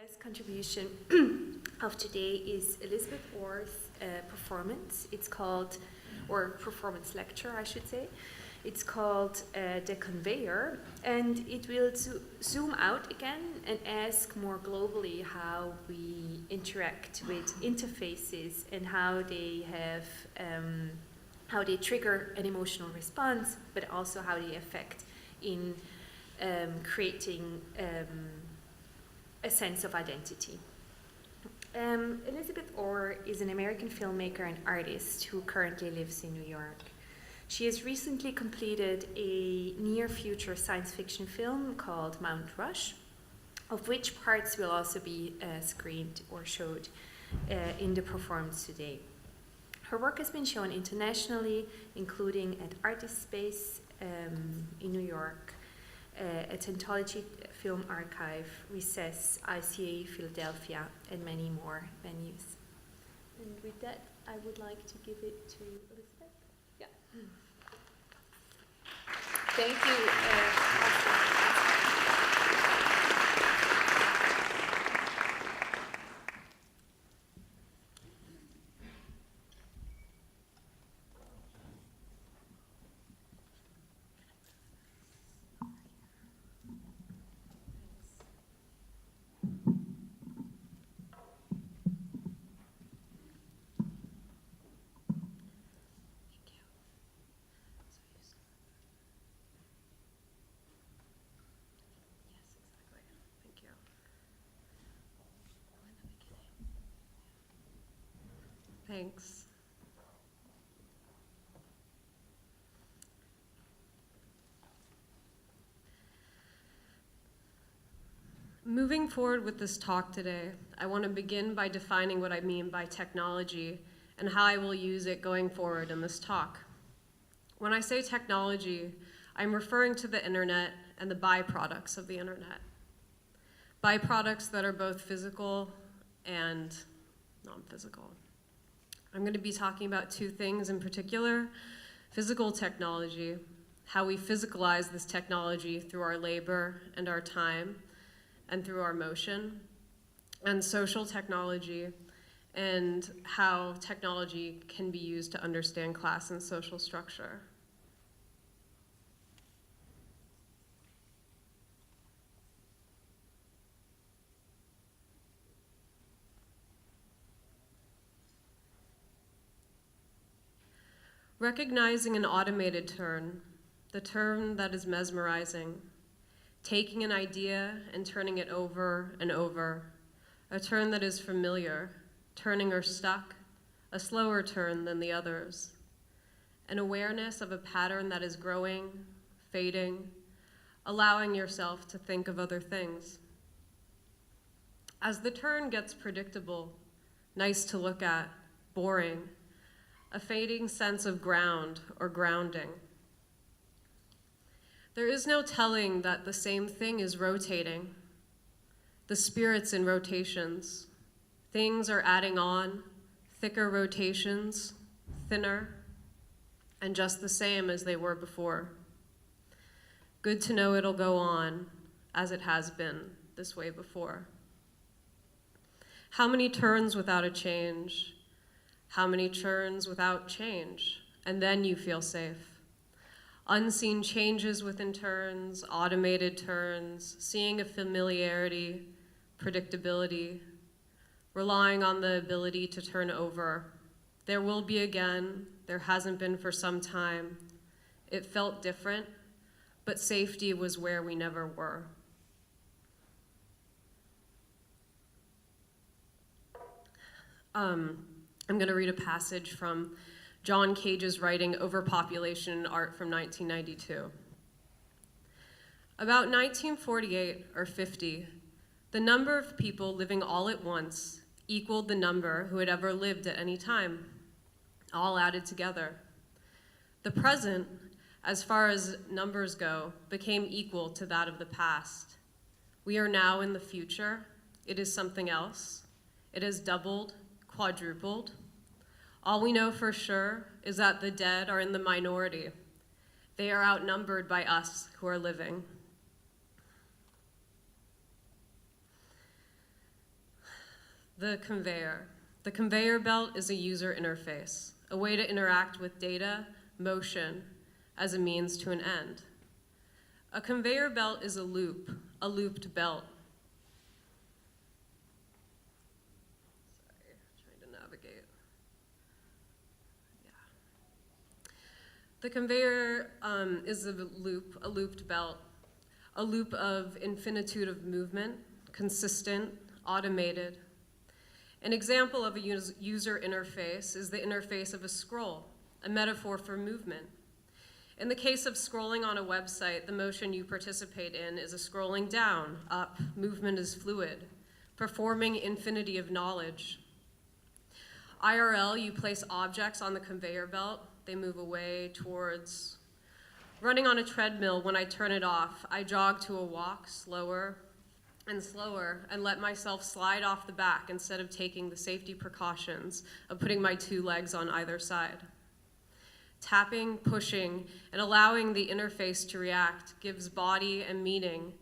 last contribution of today is Elizabeth Orr's performance. It's called, or performance lecture, I should say. It's called The Conveyor, and it will zoom out again and ask more globally how we interact with interfaces and how they have, how they trigger an emotional response, but also how they affect in creating a sense of identity. Elizabeth Orr is an American filmmaker and artist who currently lives in New York. She has recently completed a near-future science fiction film called Mount Rush, of which parts will also be screened or showed in the performance today. Her work has been shown internationally, including at Artist Space in New York, at Anthology Film Archive, Recess, ICA Philadelphia, and many more venues. And with that, I would like to give it to Elizabeth. Yeah. Thank you. Thanks. Moving forward with this talk today, I want to begin by defining what I mean by technology and how I will use it going forward in this talk. When I say technology, I'm referring to the internet and the byproducts of the internet. Byproducts that are both physical and non-physical. I'm going to be talking about two things in particular: physical technology, how we physicalize this technology through our labor and our time and through our motion, and social technology, and how technology can be used to understand class and social structure. Recognizing an automated turn, the turn that is mesmerizing, taking an idea and turning it over and over, a turn that is familiar, turning or stuck, a slower turn than the others, an awareness of a pattern that is growing, fading, allowing yourself to think of other things. As the turn gets predictable, nice to look at, boring, a fading sense of ground or grounding. There is no telling that the same thing is rotating. The spirit's in rotations. Things are adding on, thicker rotations, thinner, and just the same as they were before. Good to know it'll go on as it has been this way before. How many turns without a change? How many turns without change? And then you feel safe. Unseen changes within turns, automated turns, seeing a familiarity, predictability, relying on the ability to turn over. There will be again, there hasn't been for some time. It felt different, but safety was where we never were. I'm going to read a passage from John Cage's writing Overpopulation in Art from 1992. About 1948 or 50, the number of people living all at once equaled the number who had ever lived at any time, all added together. The present, as far as numbers go, became equal to that of the past. We are now in the future. It is something else. It has doubled, quadrupled. All we know for sure is that the dead are in the minority. They are outnumbered by us who are living. The conveyor. The conveyor belt is a user interface, a way to interact with data, motion, as a means to an end. A conveyor belt is a loop, a looped belt. Sorry, trying to navigate. Yeah. The conveyor is a loop, a looped belt, a loop of infinitude of movement, consistent, automated. An example of a user interface is the interface of a scroll, a metaphor for movement. In the case of scrolling on a website, the motion you participate in is a scrolling down, up, movement is fluid, performing infinity of knowledge. IRL, you place objects on the conveyor belt, they move away towards. Running on a treadmill, when I turn it off, I jog to a walk, slower and slower, and let myself slide off the back instead of taking the safety precautions of putting my 2 legs on either side. Tapping, pushing, and allowing the interface to react gives body and meaning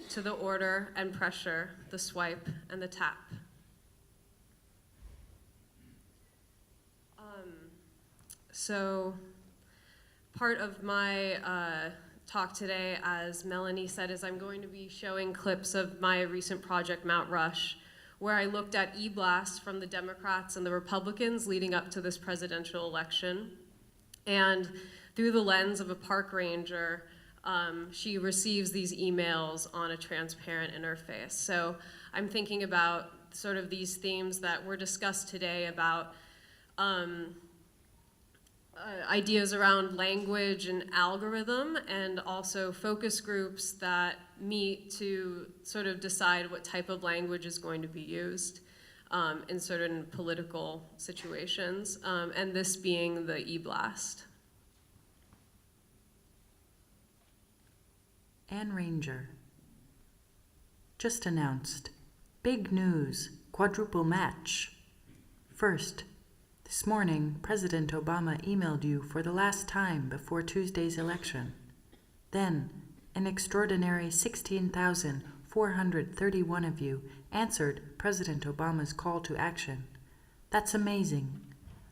to the order and pressure, the swipe and the tap. So part of my talk today, as Melanie said, is I'm going to be showing clips of my recent project, Mount Rush, where I looked at e-blasts from the Democrats and the Republicans leading up to this presidential election. And through the lens of a park ranger, she receives these emails on a transparent interface. So I'm thinking about sort of these themes that were discussed today about ideas around language and algorithm, and also focus groups that meet to sort of decide what type of language is going to be used in certain political situations, and this being the e-blast. Anne Ranger. Just announced. Big news. Quadruple match. First, this morning, President Obama emailed you for the last time before Tuesday's election. Then, an extraordinary 16,431 of you answered President Obama's call to action. That's amazing.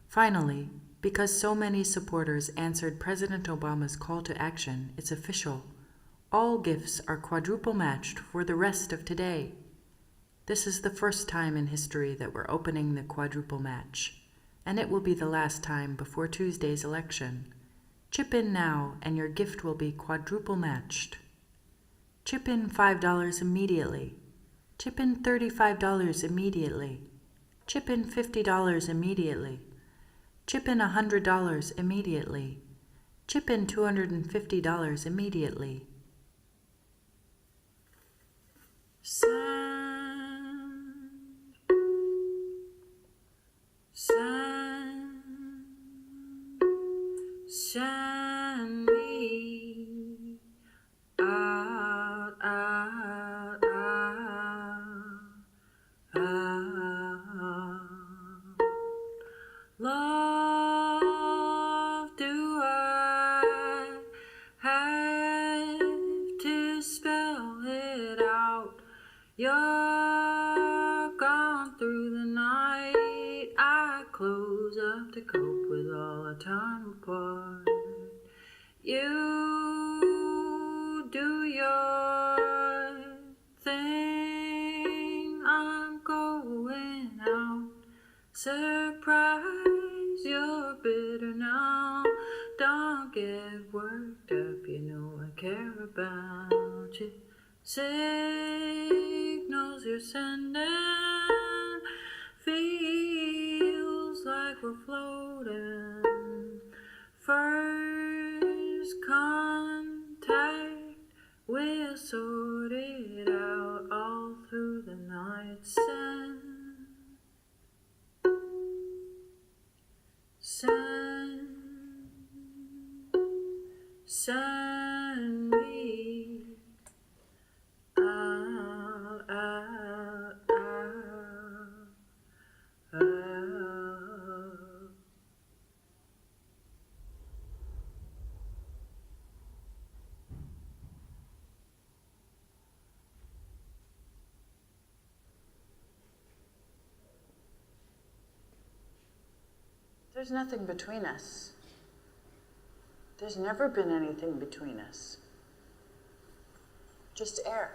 Finally, because so many supporters answered President Obama's call to action, it's official. All gifts are quadruple matched for the rest of today. This is the first time in history that we're opening the quadruple match, and it will be the last time before Tuesday's election. Chip in now, and your gift will be quadruple matched. Chip in $5 immediately. Chip in $35 immediately. Chip in $50 immediately. Chip in $100 immediately. Chip in $250 immediately. Send me out, out, out, out. Love, do I have to spell it out? You're gone through the night. I close up to cope with all our time apart. You do your thing. I'm going out. Surprise, you're bitter now. Don't get worked up. You know I care about you. Signals you're sending feels like we're floating. First contact, we'll sort it out all through the night. Send me out, out, out, out. There's nothing between us. There's never been anything between us. Just air.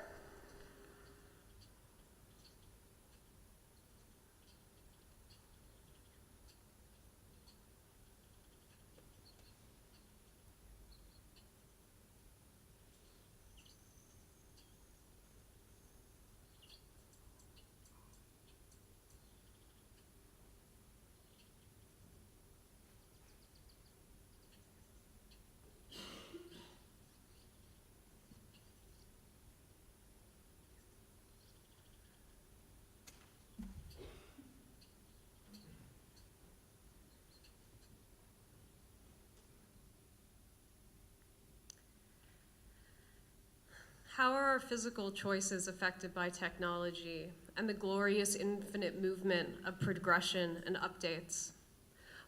How are our physical choices affected by technology and the glorious infinite movement of progression and updates?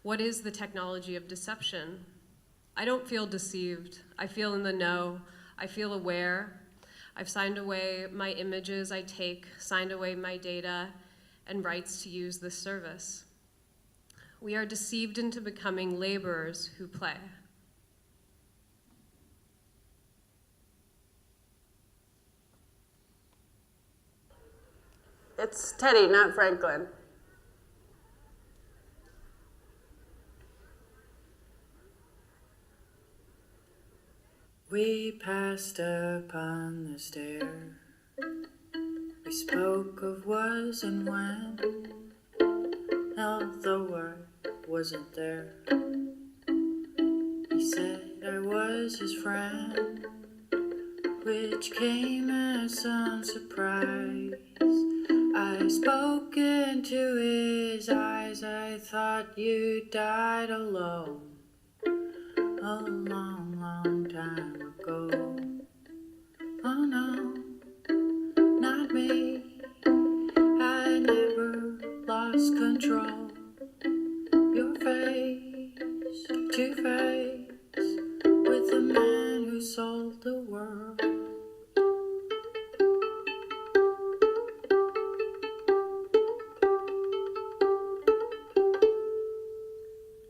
What is the technology of deception? I don't feel deceived. I feel in the know. I feel aware. I've signed away my images I take, signed away my data, and rights to use this service. We are deceived into becoming laborers who play. It's Teddy, not Franklin. We passed upon the stair. We spoke of was and when, although I wasn't there. He said I was his friend, which came as some surprise. I spoke into his eyes. I thought you died alone a long, long time ago. Oh no, not me. I never lost control. Your face to face with the man who sold the world.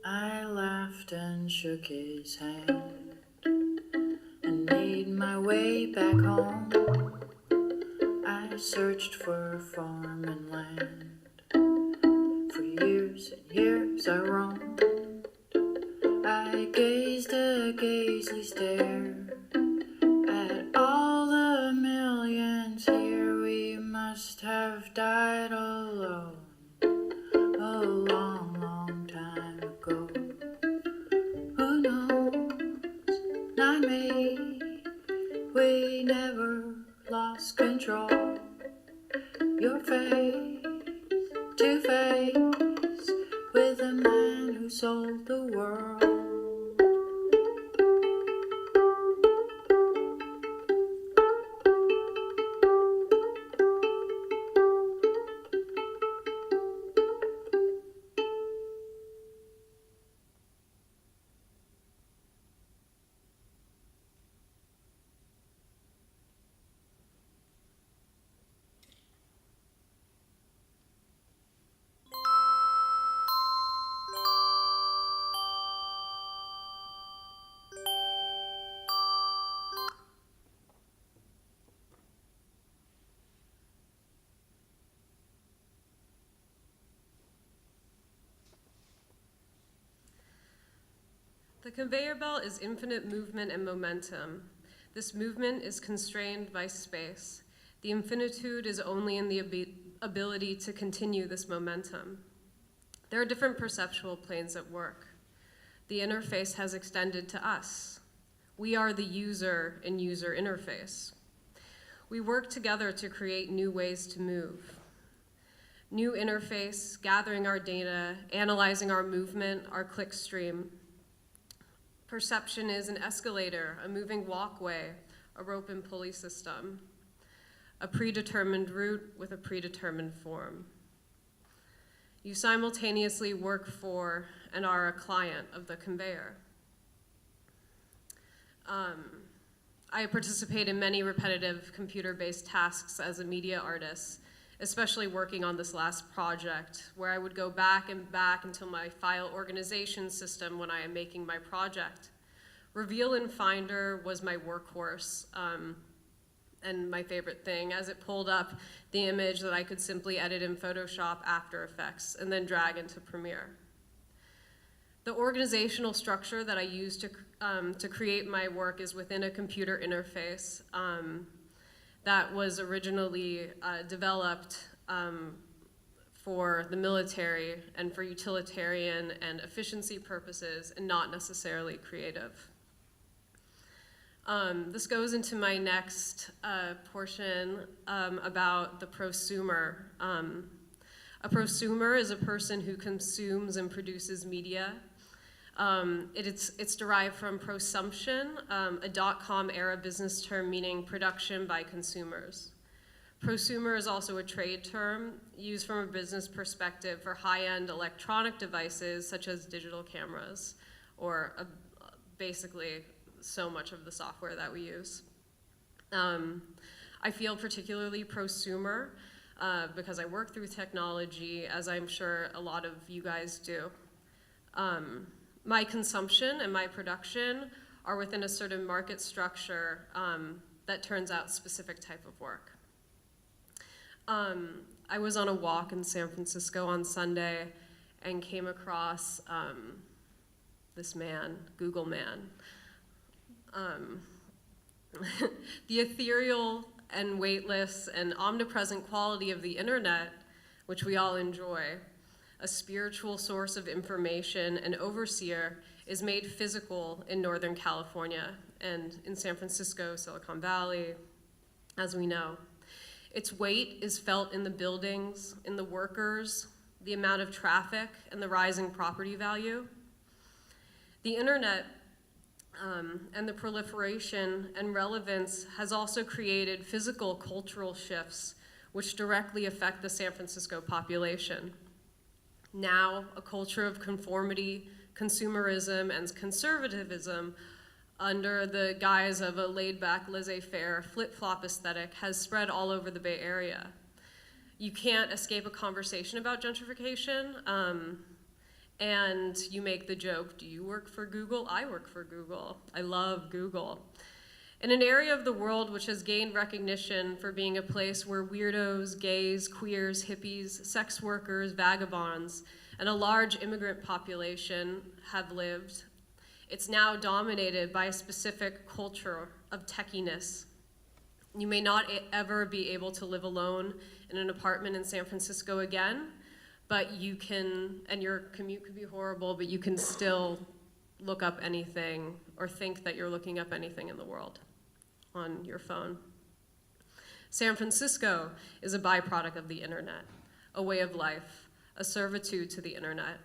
I laughed and shook his hand and made my way back home. I searched for a farm and land. For years and years I roamed. I gazed a gazely stare at all the millions here. We must have died alone a long, long time ago. Who knows? Not me. We never lost control. Your face to face with a man who sold the world. The conveyor belt is infinite movement and momentum. This movement is constrained by space. The infinitude is only in the ability to continue this momentum. There are different perceptual planes at work. The interface has extended to us. We are the user in user interface. We work together to create new ways to move. New interface, gathering our data, analyzing our movement, our click stream. Perception is an escalator, a moving walkway, a rope and pulley system, a predetermined route with a predetermined form. You simultaneously work for and are a client of the conveyor. I participate in many repetitive computer-based tasks as a media artist, especially working on this last project, where I would go back and back into my file organization system when I am making my project. Reveal in Finder was my workhorse, and my favorite thing, as it pulled up the image that I could simply edit in Photoshop, After Effects, and then drag into Premiere. The organizational structure that I use to create my work is within a computer interface that was originally developed for the military and for utilitarian and efficiency purposes, and not necessarily creative. This goes into my next portion about the prosumer. A prosumer is a person who consumes and produces media. It's derived from prosumption, a dot-com era business term meaning production by consumers. Prosumer is also a trade term used from a business perspective for high-end electronic devices such as digital cameras, or basically so much of the software that we use. I feel particularly prosumer because I work through technology, as I'm sure a lot of you guys do. My consumption and my production are within a certain market structure that turns out specific type of work. I was on a walk in San Francisco on Sunday and came across this man, Google Man. The ethereal and weightless and omnipresent quality of the internet, which we all enjoy, a spiritual source of information and overseer, is made physical in Northern California and in San Francisco, Silicon Valley, as we know. Its weight is felt in the buildings, in the workers, the amount of traffic, and the rising property value. The internet and the proliferation and relevance has also created physical cultural shifts which directly affect the San Francisco population. Now, a culture of conformity, consumerism, and conservatism under the guise of a laid-back, laissez-faire, flip-flop aesthetic has spread all over the Bay Area. You can't escape a conversation about gentrification, and you make the joke, do you work for Google? I work for Google. I love Google. In an area of the world which has gained recognition for being a place where weirdos, gays, queers, hippies, sex workers, vagabonds, and a large immigrant population have lived, it's now dominated by a specific culture of techiness. You may not ever be able to live alone in an apartment in San Francisco again, but you can, and your commute could be horrible, but you can still look up anything or think that you're looking up anything in the world on your phone. San Francisco is a byproduct of the internet, a way of life, a servitude to the internet,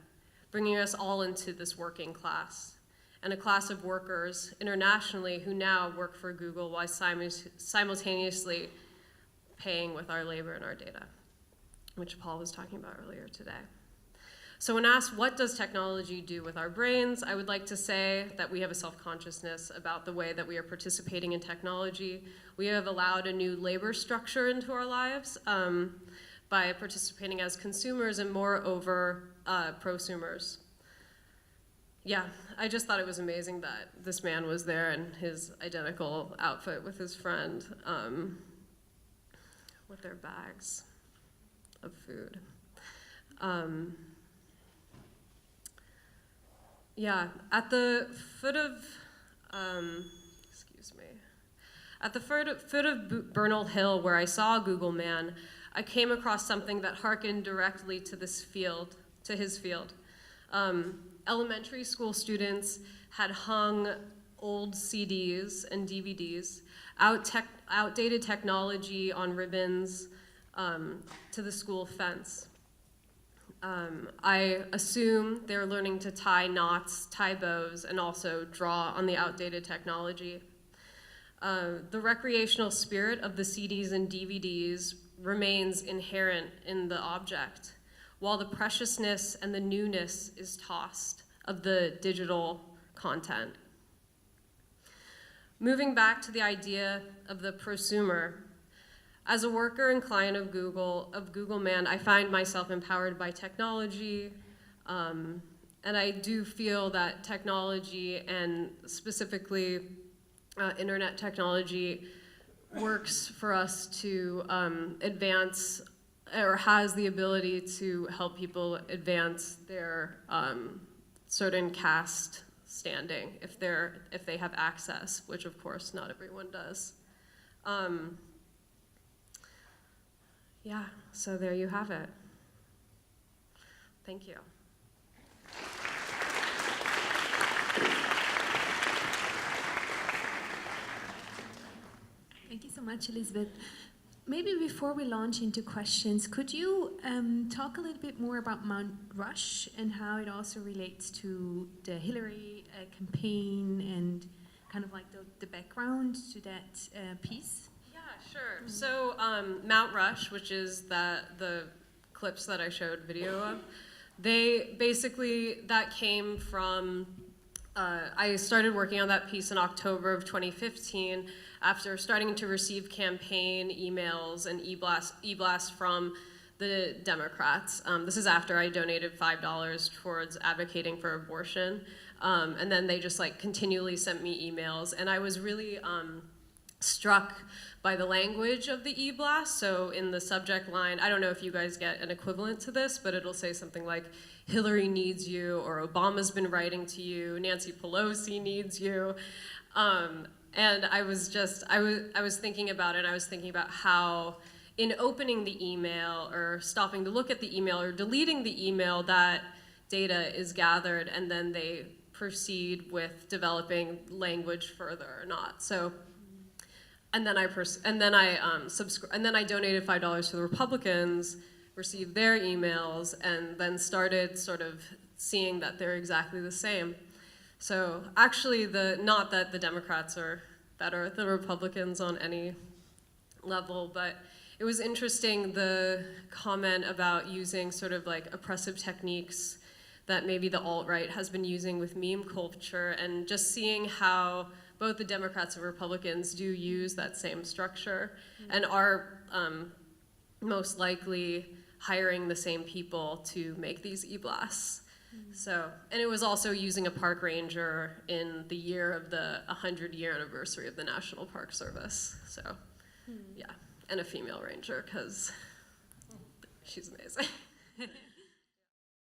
bringing us all into this working class, and a class of workers internationally who now work for Google while simultaneously paying with our labor and our data, which Paul was talking about earlier today. So when asked what does technology do with our brains, I would like to say that we have a self-consciousness about the way that we are participating in technology. We have allowed a new labor structure into our lives by participating as consumers and moreover prosumers. Yeah, I just thought it was amazing that this man was there in his identical outfit with his friend with their bags of food. Yeah, at the foot of, at the foot of Bernal Hill, where I saw Google Man, I came across something that harkened directly to his field. Elementary school students had hung old CDs and DVDs, outdated technology on ribbons to the school fence. I assume they're learning to tie knots, tie bows, and also draw on the outdated technology. The recreational spirit of the CDs and DVDs remains inherent in the object, while the preciousness and the newness is tossed of the digital content. Moving back to the idea of the prosumer, as a worker and client of Google Man, I find myself empowered by technology, and I do feel that technology, and specifically internet technology, works for us to advance, or has the ability to help people advance their certain caste standing if they have access, which of course not everyone does. Yeah, so there you have it. Thank you. Thank you so much, Elizabeth. Maybe before we launch into questions, could you talk a little bit more about Mount Rush and how it also relates to the Hillary campaign and kind of like the background to that piece? Yeah, sure. So Mount Rush, which is the clips that I showed video of, that came from, I started working on that piece in October of 2015 after starting to receive campaign emails and e-blasts from the Democrats. This is after I donated $5 towards advocating for abortion. And then they just like continually sent me emails, and I was really struck by the language of the e-blast. So in the subject line, I don't know if you guys get an equivalent to this, but it'll say something like, Hillary needs you, or Obama's been writing to you, Nancy Pelosi needs you. And I was thinking about it, and I was thinking about how in opening the email or stopping to look at the email or deleting the email, that data is gathered, and then they proceed with developing language further or not. So, and then I donated $5 to the Republicans, received their emails, and then started sort of seeing that they're exactly the same. So actually, not that the Democrats are better than Republicans on any level, but it was interesting, the comment about using sort of like oppressive techniques that maybe the alt-right has been using with meme culture, and just seeing how both the Democrats and Republicans do use that same structure and are most likely hiring the same people to make these e-blasts. So, and it was also using a park ranger in the year of the 100-year anniversary of the National Park Service. So, yeah, and a female ranger, because she's amazing.